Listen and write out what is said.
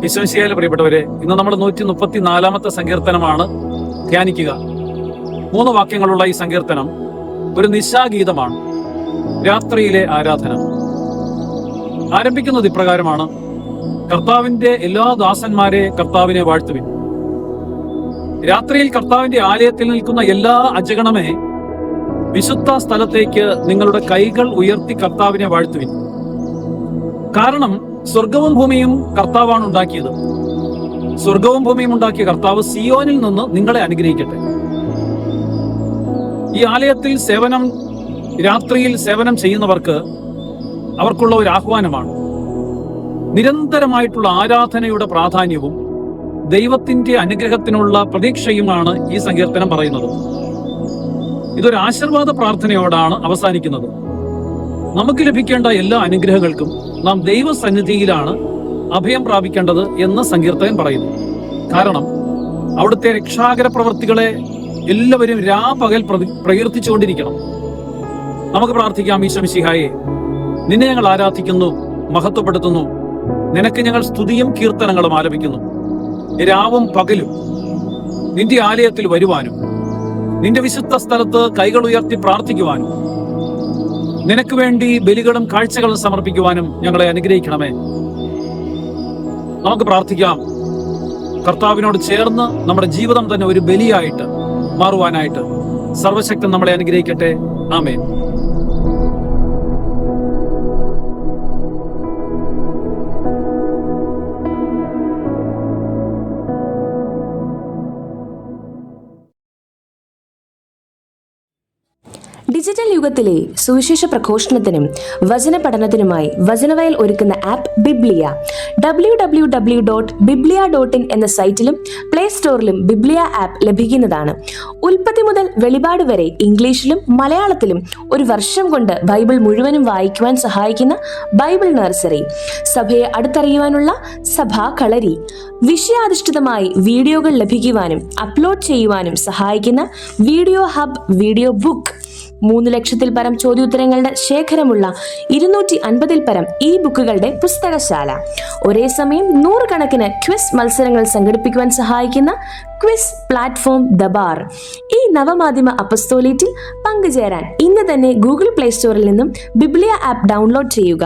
ഈശോമിശിഹായിലെ പ്രിയപ്പെട്ടവരെ, ഇന്ന് നമ്മൾ 134 സങ്കീർത്തനമാണ് ധ്യാനിക്കുക. 3 വാക്യങ്ങളുള്ള ഈ സങ്കീർത്തനം ഒരു നിശാഗീതമാണ്, രാത്രിയിലെ ആരാധന. ആരംഭിക്കുന്നത് ഇപ്രകാരമാണ്: കർത്താവിന്റെ എല്ലാ ദാസന്മാരെ കർത്താവിനെ വാഴ്ത്തുവിൻ. രാത്രിയിൽ കർത്താവിന്റെ ആലയത്തിൽ നിൽക്കുന്ന എല്ലാ അജഗണമേ, വിശുദ്ധ സ്ഥലത്തേക്ക് നിങ്ങളുടെ കൈകൾ ഉയർത്തി കർത്താവിനെ വാഴ്ത്തുവിൻ. കാരണം സ്വർഗവും ഭൂമിയും കർത്താവാണ് ഉണ്ടാക്കിയത്. സ്വർഗവും ഭൂമിയും ഉണ്ടാക്കിയ കർത്താവ് സിയോനിൽ നിന്ന് നിങ്ങളെ അനുഗ്രഹിക്കട്ടെ. ഈ ആലയത്തിൽ രാത്രിയിൽ സേവനം ചെയ്യുന്നവർക്ക് അവർക്കുള്ള ഒരു ആഹ്വാനമാണ്. നിരന്തരമായിട്ടുള്ള ആരാധനയുടെ പ്രാധാന്യവും ദൈവത്തിന്റെ അനുഗ്രഹത്തിനുള്ള പ്രതീക്ഷയുമാണ് ഈ സങ്കീർത്തനം പറയുന്നത്. ഇതൊരു ആശീർവാദ പ്രാർത്ഥനയോടാണ് അവസാനിക്കുന്നത്. നമുക്ക് ലഭിക്കേണ്ട എല്ലാ അനുഗ്രഹങ്ങൾക്കും നാം ദൈവസന്നിധിയിലാണ് അഭയം പ്രാപിക്കേണ്ടത് എന്ന് സങ്കീർത്തകൻ പറയുന്നു. കാരണം അവിടുത്തെ രക്ഷാകര പ്രവൃത്തികളെ എല്ലാവരും രാപകൽ പ്രകീർത്തിച്ചുകൊണ്ടിരിക്കണം. നമുക്ക് പ്രാർത്ഥിക്കാം: ഈശോമിശിഹായെ, നിന്നെ ഞങ്ങൾ ആരാധിക്കുന്നു, മഹത്വപ്പെടുത്തുന്നു. നിനക്ക് ഞങ്ങൾ സ്തുതിയും കീർത്തനങ്ങളും ആലപിക്കുന്നു. രാവും പകലും നിന്റെ ആലയത്തിൽ വരുവാനും നിന്റെ വിശുദ്ധ സ്ഥലത്ത് കൈകൾ ഉയർത്തി പ്രാർത്ഥിക്കുവാനും നിനക്ക് വേണ്ടി ബലികളും കാഴ്ചകളും സമർപ്പിക്കുവാനും ഞങ്ങളെ അനുഗ്രഹിക്കണമേ. നമുക്ക് പ്രാർത്ഥിക്കാം, കർത്താവിനോട് ചേർന്ന് നമ്മുടെ ജീവിതം തന്നെ ഒരു ബലിയായിട്ട് മാറുവാനായിട്ട് സർവശക്തൻ നമ്മളെ അനുഗ്രഹിക്കട്ടെ. ആമേൻ. ഡിജിറ്റൽ യുഗത്തിലെ സുവിശേഷ പ്രഘോഷണത്തിനും വചന പഠനത്തിനുമായി വചനവയൽ ഒരുക്കുന്ന ആപ്പ് ബിബ്ലിയ. www.biblia.in എന്ന സൈറ്റിലും പ്ലേ സ്റ്റോറിലും ബിബ്ലിയ ആപ്പ് ലഭിക്കുന്നതാണ്. ഉൽപ്പത്തി മുതൽ വെളിപാട് വരെ ഇംഗ്ലീഷിലും മലയാളത്തിലും ഒരു വർഷം കൊണ്ട് ബൈബിൾ മുഴുവനും വായിക്കുവാൻ സഹായിക്കുന്ന ബൈബിൾ നഴ്സറി, സഭയെ അടുത്തറിയുവാനുള്ള സഭാ കളരി, വിഷയാധിഷ്ഠിതമായി വീഡിയോകൾ ലഭിക്കുവാനും അപ്ലോഡ് ചെയ്യുവാനും സഹായിക്കുന്ന വീഡിയോ ഹബ്, വീഡിയോ ബുക്ക്, 3 ലക്ഷത്തിൽ പരം ചോദ്യോത്തരങ്ങളുടെ ശേഖരമുള്ള 250-ൽ പരം ഈ ബുക്കുകളുടെ പുസ്തകശാല, ഒരേ സമയം 100 കണക്കിന് ക്വിസ് മത്സരങ്ങൾ സംഘടിപ്പിക്കുവാൻ സഹായിക്കുന്ന ക്വിസ് പ്ലാറ്റ്ഫോം ദബാർ. ഈ നവമാധ്യമ അപ്പസ്തോലേറ്റിൽ പങ്കുചേരാൻ ഇന്ന് തന്നെ ഗൂഗിൾ പ്ലേ സ്റ്റോറിൽ നിന്നും ബിബ്ലിയ ആപ്പ് ഡൗൺലോഡ് ചെയ്യുക.